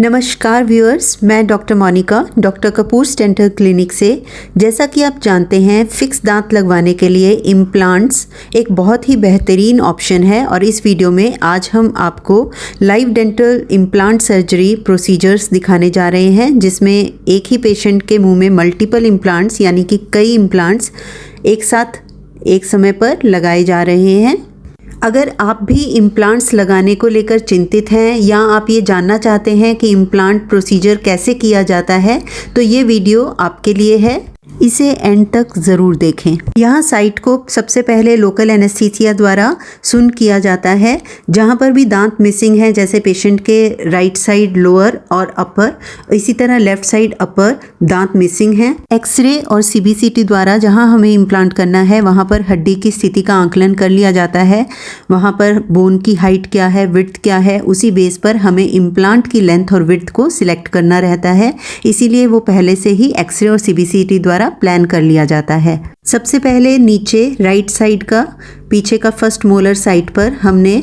नमस्कार व्यूअर्स, मैं doctor Monika doctor Kapoor dental clinic से। जैसा कि आप जानते हैं, फिक्स दांत लगवाने के लिए इम्प्लांट्स एक बहुत ही बेहतरीन ऑप्शन है और इस वीडियो में आज हम आपको live dental implant surgery procedures दिखाने जा रहे हैं, जिसमें एक ही पेशेंट के मुंह में मल्टीपल इम्प्लांट्स यानी कि कई इम्प्लांट्स एक साथ एक समय पर लगाए जा रहे हैं। अगर आप भी इम्प्लांट्स लगाने को लेकर चिंतित हैं या आप ये जानना चाहते हैं कि इम्प्लांट प्रोसीजर कैसे किया जाता है, तो ये वीडियो आपके लिए है, इसे एंड तक ज़रूर देखें। यहाँ साइट को सबसे पहले लोकल एनेस्थीसिया द्वारा सुन किया जाता है। जहाँ पर भी दांत मिसिंग है, जैसे पेशेंट के राइट साइड लोअर और अपर, इसी तरह लेफ्ट साइड अपर दांत मिसिंग है, एक्सरे और सीबीसीटी द्वारा जहाँ हमें इम्प्लांट करना है वहाँ पर हड्डी की स्थिति का आंकलन कर लिया जाता है। वहाँ पर बोन की हाइट क्या है, विड्थ क्या है, उसी बेस पर हमें इम्प्लांट की लेंथ और विड्थ को सिलेक्ट करना रहता है। इसीलिए वो पहले से ही एक्सरे और सीबीसीटी द्वारा प्लान कर लिया जाता है। सबसे पहले नीचे राइट साइड का पीछे का फर्स्ट मोलर साइड पर हमने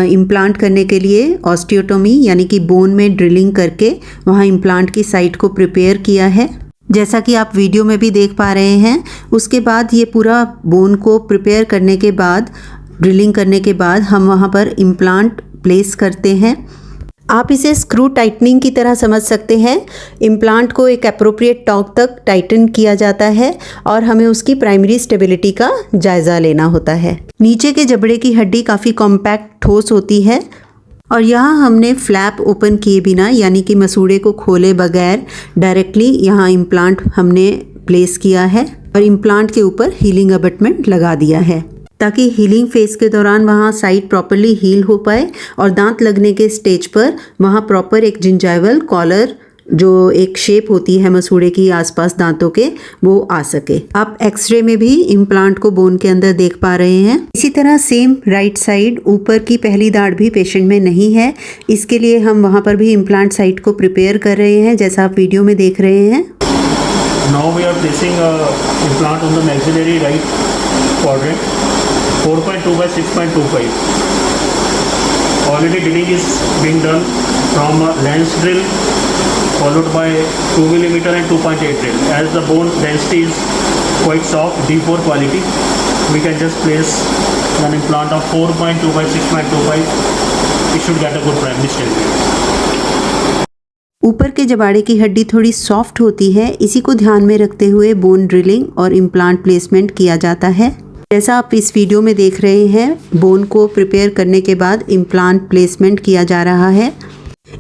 इम्प्लांट करने के लिए ऑस्टियोटोमी यानी कि बोन में ड्रिलिंग करके वहाँ इम्प्लांट की साइट को प्रिपेयर किया है, जैसा कि आप वीडियो में भी देख पा रहे हैं। उसके बाद ये पूरा बोन को प्रिपेयर करने के बाद, ड्रिलिंग करने के बाद हम वहाँ पर इम्प्लांट प्लेस करते हैं। आप इसे स्क्रू टाइटनिंग की तरह समझ सकते हैं। इम्प्लांट को एक एप्रोप्रिएट टॉर्क तक टाइटन किया जाता है और हमें उसकी प्राइमरी स्टेबिलिटी का जायज़ा लेना होता है। नीचे के जबड़े की हड्डी काफ़ी कॉम्पैक्ट ठोस होती है और यहाँ हमने फ्लैप ओपन किए बिना यानी कि मसूड़े को खोले बगैर डायरेक्टली यहाँ इम्प्लांट हमने प्लेस किया है और इम्प्लांट के ऊपर हीलिंग अबटमेंट लगा दिया है, ताकि हीलिंग फेज के दौरान वहाँ साइट प्रॉपरली हील हो पाए और दांत लगने के स्टेज पर वहाँ प्रॉपर एक जिंजाइवल कॉलर, जो एक शेप होती है मसूड़े की आसपास दांतों के, वो आ सके। आप एक्सरे में भी इम्प्लांट को बोन के अंदर देख पा रहे हैं। इसी तरह सेम राइट साइड ऊपर की पहली दाढ़ भी पेशेंट में नहीं है, इसके लिए हम वहाँ पर भी इम्प्लांट साइट को प्रिपेयर कर रहे हैं, जैसा आप वीडियो में देख रहे हैं। Now we are placing a implant on the maxillary right quadrant, 4.2 by 6.25. Already drilling is being done from a lens drill followed by 2 mm and 2.8 drill. As the bone density is quite soft, D4 quality, we can just place an implant of 4.2 by 6.25. It should get a good primary stability. ऊपर के जबाड़े की हड्डी थोड़ी soft होती है, इसी को ध्यान में रखते हुए बोन ड्रिलिंग और इम्प्लांट प्लेसमेंट किया जाता है। जैसा आप इस वीडियो में देख रहे हैं, बोन को प्रिपेयर करने के बाद इम्प्लांट प्लेसमेंट किया जा रहा है।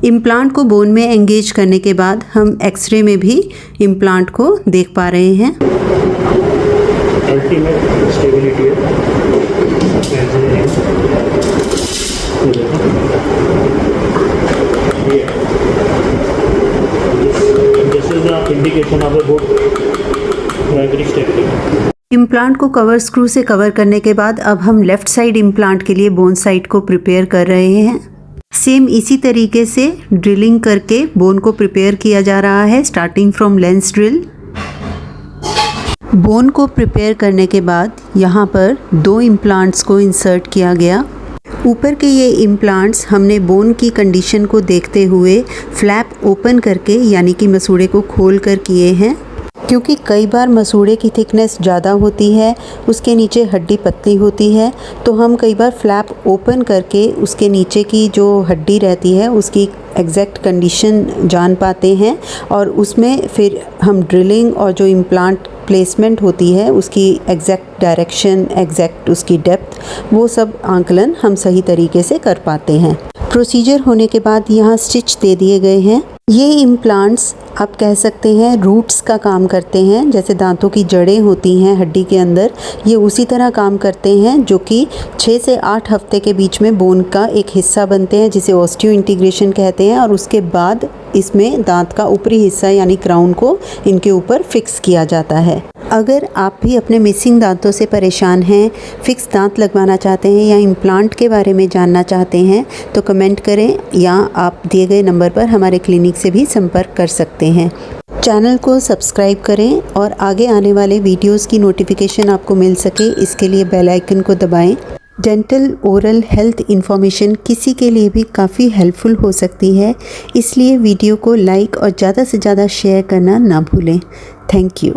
इम्प्लांट को बोन में एंगेज करने के बाद हम एक्सरे में भी इम्प्लांट को देख पा रहे हैं। Ultimate stability indication of a good primary stability. Implant को कवर स्क्रू से कवर करने के बाद अब हम लेफ्ट साइड इम्प्लांट के लिए बोन साइड को प्रिपेयर कर रहे हैं। सेम इसी तरीके से ड्रिलिंग करके बोन को प्रिपेयर किया जा रहा है, starting from lens drill. Bone को प्रिपेयर करने के बाद यहाँ पर 2 इम्प्लांट्स को इंसर्ट किया गया। ऊपर के ये इम्प्लांट्स हमने बोन की कंडीशन को देखते हुए फ्लैप ओपन करके यानी कि मसूड़े को खोल कर किए हैं, क्योंकि कई बार मसूड़े की थिकनेस ज़्यादा होती है, उसके नीचे हड्डी पतली होती है, तो हम कई बार फ्लैप ओपन करके उसके नीचे की जो हड्डी रहती है उसकी एग्जैक्ट कंडीशन जान पाते हैं और उसमें फिर हम ड्रिलिंग और जो इम्प्लांट प्लेसमेंट होती है उसकी एग्जैक्ट डायरेक्शन, एग्जैक्ट उसकी डेप्थ, वो सब आंकलन हम सही तरीके से कर पाते हैं। प्रोसीजर होने के बाद यहाँ स्टिच दे दिए गए हैं। ये इम्प्लांट्स आप कह सकते हैं रूट्स का काम करते हैं, जैसे दांतों की जड़ें होती हैं हड्डी के अंदर, ये उसी तरह काम करते हैं, जो कि 6 से 8 हफ्ते के बीच में बोन का एक हिस्सा बनते हैं, जिसे ऑस्टियो इंटीग्रेशन कहते हैं, और उसके बाद इसमें दांत का ऊपरी हिस्सा यानी क्राउन को इनके ऊपर फिक्स किया जाता है। अगर आप भी अपने मिसिंग दांतों से परेशान हैं, फिक्स दांत लगवाना चाहते हैं या इम्प्लांट के बारे में जानना चाहते हैं, तो कमेंट करें या आप दिए गए नंबर पर हमारे क्लिनिक से भी संपर्क कर सकते हैं। चैनल को सब्सक्राइब करें और आगे आने वाले वीडियोस की नोटिफिकेशन आपको मिल सके, इसके लिए बेल आइकन को दबाएं। डेंटल ओरल हेल्थ इन्फॉर्मेशन किसी के लिए भी काफ़ी हेल्पफुल हो सकती है, इसलिए वीडियो को लाइक और ज़्यादा से ज़्यादा शेयर करना ना भूलें। Thank you.